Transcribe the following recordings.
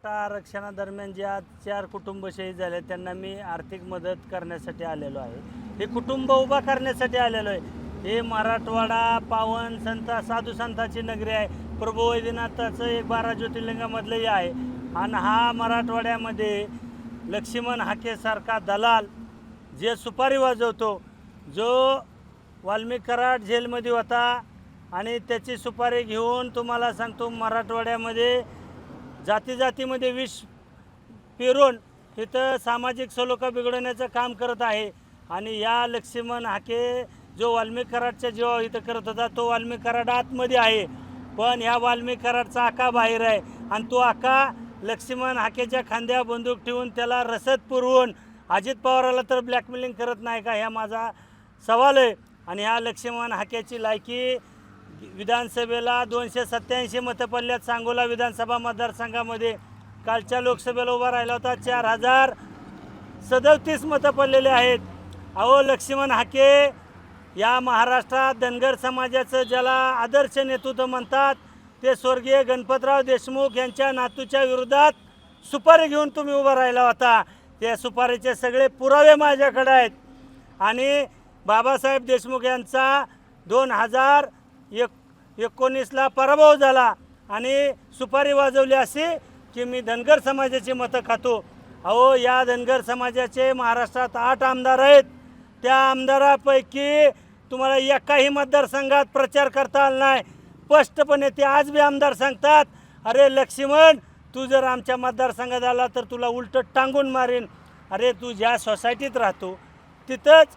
मराठा आरक्षणादरम्यान ज्या 4 कुटुंब शहीद झाले त्यांना मी आर्थिक मदत करण्यासाठी आलेलो आहे. हे कुटुंब उभा करण्यासाठी आलेलो आहे. हे मराठवाडा पावन संत साधू संतांची नगरी आहे. प्रभू वैद्यनाथाचं एक 12 ज्योतिर्लिंगामधलंही आहे. आणि हा मराठवाड्यामध्ये लक्ष्मण हाकेसारखा दलाल जे सुपारी वाजवतो, जो वाल्मिक कराड जेलमध्ये होता आणि त्याची सुपारी घेऊन तुम्हाला सांगतो मराठवाड्यामध्ये जातीमध्ये विष पेरून इथं सामाजिक सलोखा बिघडवण्याचं काम करत आहे. आणि या लक्ष्मण हाके जो वाल्मिक कराडच्या जीवावर इथं करत होता, तो वाल्मिक कराड आतमध्ये आहे, पण ह्या वाल्मिक कराडचा आका बाहेर आहे. आणि तो आका लक्ष्मण हाकेच्या खांद्या बंदूक ठेवून त्याला रसद पुरवून अजित पवाराला तर ब्लॅकमेलिंग करत नाही का, ह्या माझा सवाल आहे. आणि ह्या लक्ष्मण हाकेची लायकी विधानसभेला 287 मतपल्ल्यात सांगोला विधानसभा मतदारसंघामध्ये कालच्या लोकसभेला उभा राहिला होता. 4037 मतं पडलेले आहेत. अहो लक्ष्मण हाके या महाराष्ट्रात धनगर समाजाचं ज्याला आदर्श नेतृत्व म्हणतात, ते स्वर्गीय गणपतराव देशमुख यांच्या नातूच्या विरोधात सुपारी घेऊन तुम्ही उभा राहिला होता. त्या सुपारीचे सगळे पुरावे माझ्याकडे आहेत. आणि बाबासाहेब देशमुख यांचा 2019ला पराभव झाला आणि सुपारी वाजवली अशी की मी धनगर समाजाची मतं खातो. अहो या धनगर समाजाचे महाराष्ट्रात 8 आमदार आहेत. त्या आमदारापैकी तुम्हाला एकाही मतदारसंघात प्रचार करता आला नाही. स्पष्टपणे ते आज बी आमदार सांगतात, अरे लक्ष्मण तू जर आमच्या मतदारसंघात आला तर तुला उलटं टांगून मारेन. अरे तू ज्या सोसायटीत राहतो तिथंच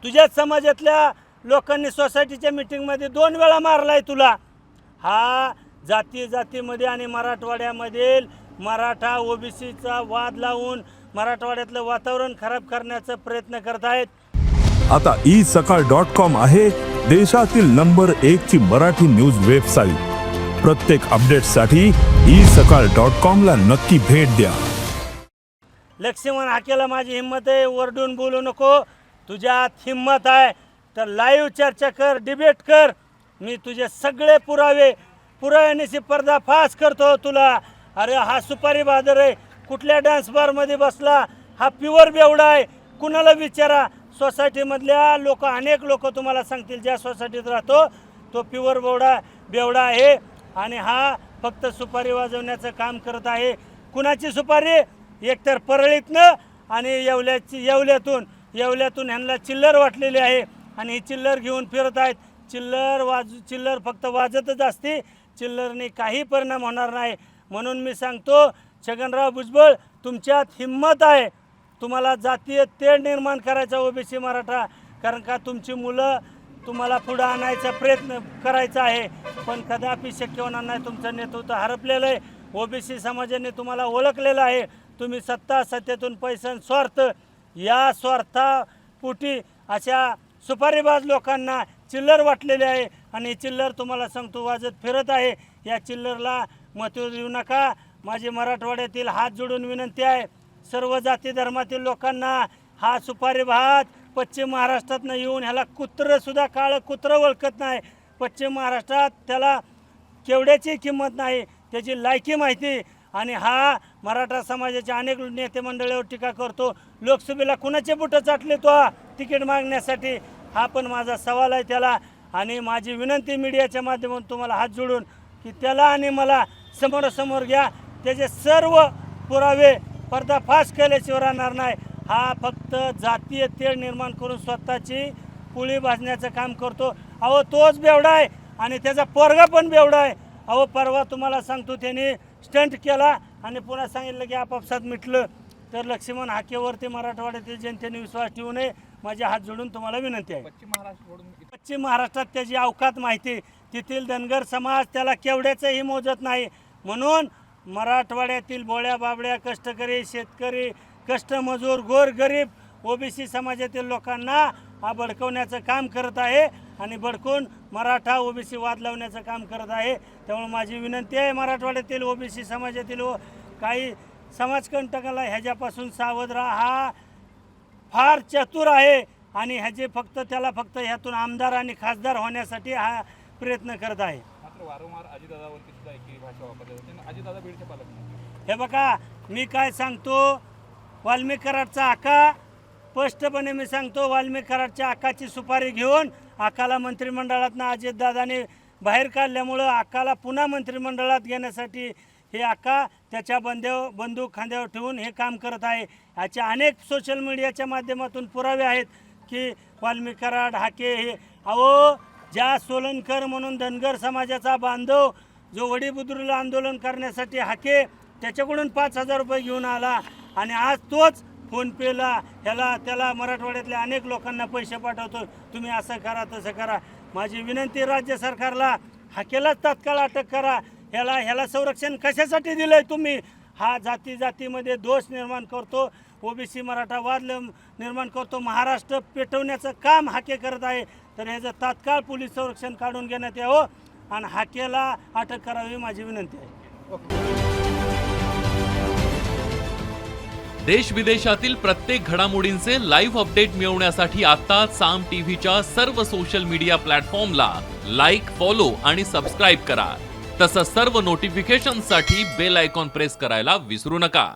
तुझ्याच समाजातल्या लोकांनी सोसायटीच्या मिटिंगमध्ये 2 वेळा मारलाय तुला. हा जातीमध्ये आणि मराठवाड्यामधील मराठा ओबीसीचा वाद लावून मराठवाड्यातलं वातावरण खराब करण्याचा प्रयत्न करत आहेत. आता isakal.com आहे देशातील नंबर 1 ची मराठी न्यूज वेबसाईट. प्रत्येक अपडेटसाठी isakal.com ला नक्की भेट द्या. लक्ष्मण हाकेला माझी हिंमत आहे, वरडून बोलू नको. तुझ्यात हिंमत आहे तर लाईव्ह चर्चा कर, डिबेट कर. मी तुझे सगळे पुराव्यानिशी पर्दाफाश करतो तुला. अरे हा सुपारी बहादर आहे, कुठल्या डान्स बारमध्ये बसला, हा प्युअर बेवडा आहे. कुणाला विचारा, सोसायटीमधल्या अनेक लोक तुम्हाला सांगतील, ज्या सोसायटीत राहतो तो प्युअर बेवडा आहे. आणि हा फक्त सुपारी वाजवण्याचं काम करत आहे. कुणाची सुपारी? एकतर परळीतनं आणि येवल्यातून ह्यांना चिल्लर वाटलेली आहे आणि ही चिल्लर घेऊन फिरत आहेत. चिल्लर फक्त वाजतच असते, चिल्लरने काही परिणाम होणार नाही. म्हणून मी सांगतो छगनराव भुजबळ, तुमच्यात हिंमत आहे, तुम्हाला जातीय तेढ निर्माण करायचा ओबीसी मराठा, कारण का तुमची मुलं तुम्हाला पुढं आणायचा प्रयत्न करायचा आहे, पण कदापि शक्य होणार नाही. तुमचं नेतृत्व हरपलेलं आहे. ओबीसी समाजाने तुम्हाला ओळखलेलं आहे. तुम्ही सत्तेतून पैसा स्वार्थ, या स्वार्थापोटी अशा सुपारीबाज लोकांना चिल्लर वाटलेले आहे. आणि चिल्लर तुम्हाला सांगतो वाजत फिरत आहे. या चिल्लरला मत देऊ नका. माझी मराठवाड्यातील हात जोडून विनंती आहे, सर्व जाती धर्मातील लोकांना हा सुपारी भात पश्चिम महाराष्ट्रातनं येऊन ह्याला कुत्रंसुद्धा काळं कुत्रं ओळखत नाही. पश्चिम महाराष्ट्रात त्याला केवड्याची किंमत नाही, त्याची लायकी माहिती. आणि हा मराठा समाजाच्या अनेक नेते मंडळीवर टीका करतो. लोकसभेला कुणाचे बुटं चाटले तो तिकीट मागण्यासाठी, हा पण माझा सवाल आहे त्याला. आणि माझी विनंती मीडियाच्या माध्यमातून तुम्हाला हात जोडून की त्याला आणि मला समोरासमोर घ्या. त्याचे सर्व पुरावे पर्दाफाश केल्याशिवाय राहणार नाही. हा फक्त जातीय तेढ निर्माण करून स्वतःची पोळी भाजण्याचं काम करतो. अहो तोच बेवडा आहे आणि त्याचा पोरगा पण बेवडा आहे. अहो परवा तुम्हाला सांगतो त्याने स्टंट केला आणि पुन्हा सांगितलं की आपापसात मिटलं. तर लक्ष्मण हाकेवरती मराठवाड्यातील जनतेने विश्वास ठेवू नये. माझे हात जोडून तुम्हाला विनंती आहे. पश्चिम महाराष्ट्रात त्याची अवकात माहिती, तेथील धनगर समाज त्याला केवढ्याचंही मोजत नाही. म्हणून मराठवाड्यातील बोळ्या बाबड्या कष्टकरी शेतकरी कष्टमजूर गोरगरीब ओबीसी समाजातील लोकांना हा भडकवण्याचं काम करत आहे आणि भडकून मराठा ओबीसी वाद लावण्याचं काम करत आहे. त्यामुळे माझी विनंती आहे, मराठवाड्यातील ओबीसी समाजातील काही समाजकंटकाला ह्याच्यापासून सावध राहा. हा फार चतुर आहे आणि त्याला फक्त ह्यातून आमदार आणि खासदार होण्यासाठी हा प्रयत्न करत आहे. वारंवार अजितदादावरती सुद्धा एकी भाषा वापरली जाते. अजितदादा बीडचे पालकमंत्री हे बघा मी काय सांगतो, वाल्मिक कराडचा आका स्पष्टपणे मी सांगतो, वाल्मिक कराडच्या आकाची सुपारी घेऊन आकाला मंत्रिमंडळातनं अजितदादाने बाहेर काढल्यामुळं आकाला पुन्हा मंत्रिमंडळात घेण्यासाठी हे आका त्याच्या बंदूक खांद्यावर ठेवून हे काम करत आहे. याचे अनेक सोशल मीडियाच्या माध्यमातून पुरावे आहेत की वाल्मिक कराड हाके हे अहो ज्या सोलनकर म्हणून धनगर समाजाचा बांधव जो वडीबुद्रुला आंदोलन करण्यासाठी हाके त्याच्याकडून 5,000 रुपये घेऊन आला आणि आज तोच फोनपेला ह्याला त्याला मराठवाड्यातल्या अनेक लोकांना पैसे पाठवतो. तुम्ही असं करा तसं करा. माझी विनंती राज्य सरकारला हाकेलाच तात्काळ अटक करा. ह्याला संरक्षण कशासाठी दिलं आहे तुम्ही? हा जातीमध्ये दोष निर्माण करतो, ओबीसी मराठा वाद निर्माण करतो, महाराष्ट्र पेटवण्याचं काम हाके करत आहे. तर ह्याचं तात्काळ पोलीस संरक्षण काढून घेण्यात यावं आणि हाकेला अटक करावी माझी विनंती आहे. देश विदेशातील प्रत्येक घडामोडींचे लाईव्ह अपडेट मिळवण्यासाठी आता साम टीव्हीच्या सर्व सोशल मीडिया प्लॅटफॉर्मला लाईक, फॉलो आणि सबस्क्राईब करा. तसंच सर्व नोटिफिकेशनसाठी बेल आयकॉन प्रेस करायला विसरू नका.